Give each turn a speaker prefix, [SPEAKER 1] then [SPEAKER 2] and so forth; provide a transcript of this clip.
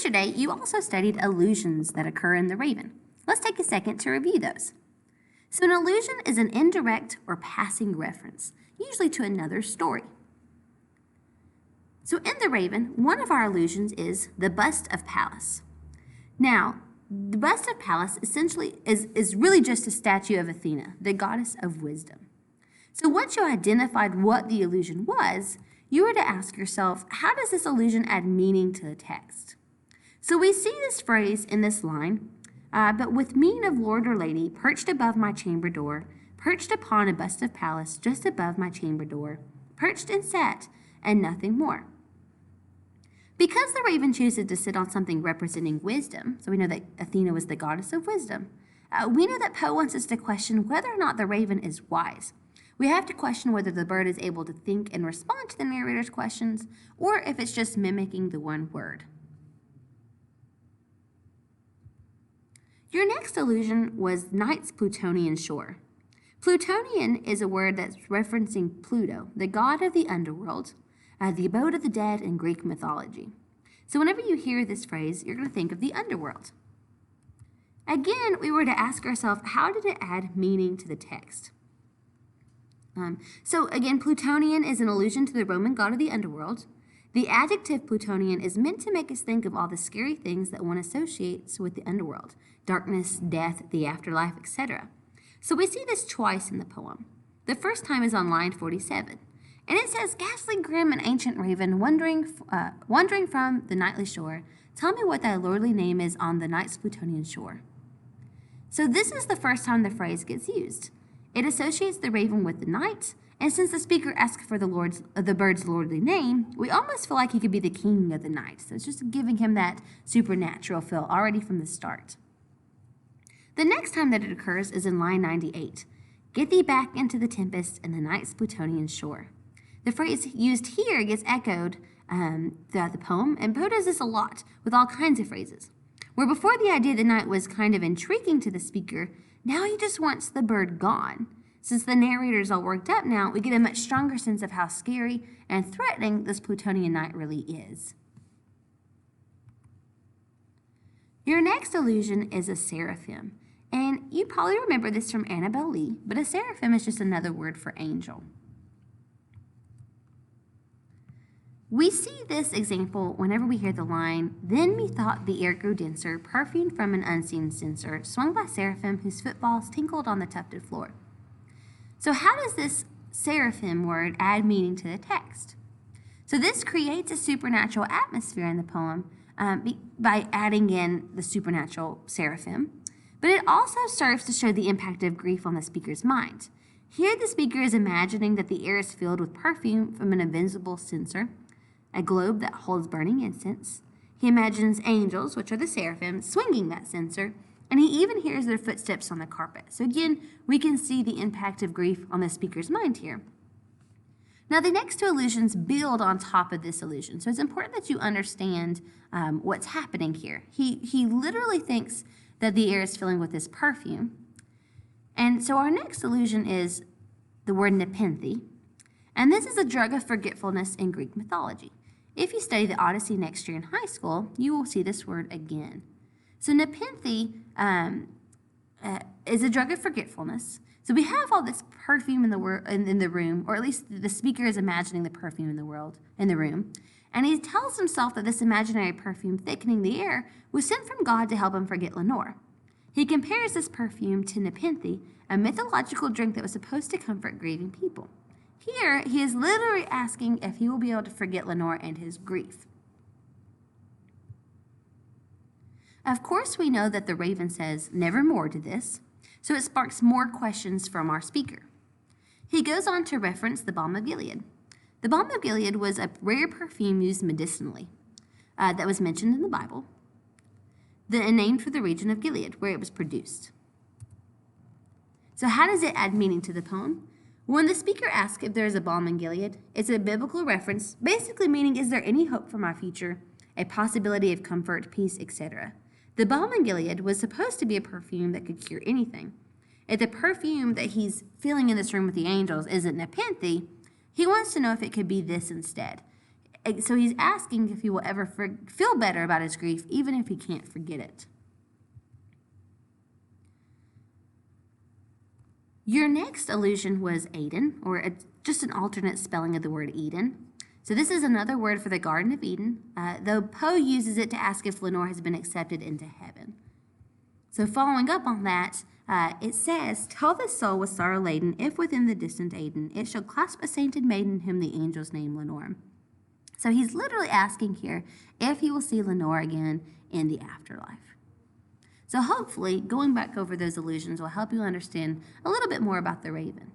[SPEAKER 1] Yesterday, you also studied allusions that occur in the Raven. Let's take a second to review those. So an allusion is an indirect or passing reference, usually to another story. So in the Raven, one of our allusions is the bust of Pallas. Now, the bust of Pallas essentially is really just a statue of Athena, the goddess of wisdom. So once you identified what the allusion was, you were to ask yourself, how does this allusion add meaning to the text? So we see this phrase in this line, but with mien of lord or lady, perched above my chamber door, perched upon a bust of Pallas just above my chamber door, perched and sat, and nothing more. Because the Raven chooses to sit on something representing wisdom, so we know that Athena was the goddess of wisdom, we know that Poe wants us to question whether or not the Raven is wise. We have to question whether the bird is able to think and respond to the narrator's questions, or if it's just mimicking the one word. Your next allusion was night's Plutonian shore. Plutonian is a word that's referencing Pluto, the god of the underworld, the abode of the dead in Greek mythology. So whenever you hear this phrase, you're going to think of the underworld. Again, we were to ask ourselves, how did it add meaning to the text? So again, Plutonian is an allusion to the Roman god of the underworld. The adjective Plutonian is meant to make us think of all the scary things that one associates with the underworld: darkness, death, the afterlife, etc. So we see this twice in the poem. The first time is on line 47, and it says, "Ghastly, grim, and ancient raven, wandering from the nightly shore, tell me what thy lordly name is on the night's Plutonian shore." So this is the first time the phrase gets used. It associates the raven with the night, and since the speaker asks for the bird's lordly name, we almost feel like he could be the king of the night. So it's just giving him that supernatural feel already from the start. The next time that it occurs is in line 98. "Get thee back into the tempest and the night's Plutonian shore." The phrase used here gets echoed throughout the poem, and Poe does this a lot with all kinds of phrases. Where before the idea of the night was kind of intriguing to the speaker, now he just wants the bird gone. Since the narrator's all worked up now, we get a much stronger sense of how scary and threatening this Plutonian night really is. Your next allusion is a seraphim, and you probably remember this from Annabel Lee, but a seraphim is just another word for angel. We see this example whenever we hear the line, "Then methought the air grew denser, perfumed from an unseen censer, swung by seraphim whose footfalls tinkled on the tufted floor." So how does this seraphim word add meaning to the text? So this creates a supernatural atmosphere in the poem by adding in the supernatural seraphim, but it also serves to show the impact of grief on the speaker's mind. Here the speaker is imagining that the air is filled with perfume from an invisible censer, a globe that holds burning incense. He imagines angels, which are the seraphim, swinging that censer, and he even hears their footsteps on the carpet. So again, we can see the impact of grief on the speaker's mind here. Now the next two allusions build on top of this allusion, so it's important that you understand what's happening here. He literally thinks that the air is filling with this perfume, and so our next allusion is the word nepenthe, and this is a drug of forgetfulness in Greek mythology. If you study the Odyssey next year in high school, you will see this word again. So nepenthe is a drug of forgetfulness. So we have all this perfume in the room, or at least the speaker is imagining the perfume in the room, and he tells himself that this imaginary perfume thickening the air was sent from God to help him forget Lenore. He compares this perfume to nepenthe, a mythological drink that was supposed to comfort grieving people. Here, he is literally asking if he will be able to forget Lenore and his grief. Of course, we know that the Raven says nevermore to this, so it sparks more questions from our speaker. He goes on to reference the balm of Gilead. The balm of Gilead was a rare perfume used medicinally that was mentioned in the Bible, named for the region of Gilead, where it was produced. So how does it add meaning to the poem? When the speaker asks if there is a balm in Gilead, it's a biblical reference, basically meaning, is there any hope for my future, a possibility of comfort, peace, etc. The balm in Gilead was supposed to be a perfume that could cure anything. If the perfume that he's feeling in this room with the angels isn't nepenthe, he wants to know if it could be this instead. So he's asking if he will ever feel better about his grief, even if he can't forget it. Your next allusion was Eden, or just an alternate spelling of the word Eden. So this is another word for the Garden of Eden, though Poe uses it to ask if Lenore has been accepted into heaven. So following up on that, it says, "Tell this soul with sorrow laden, if within the distant Eden, it shall clasp a sainted maiden whom the angels name Lenore." So he's literally asking here if he will see Lenore again in the afterlife. So hopefully, going back over those allusions will help you understand a little bit more about the raven.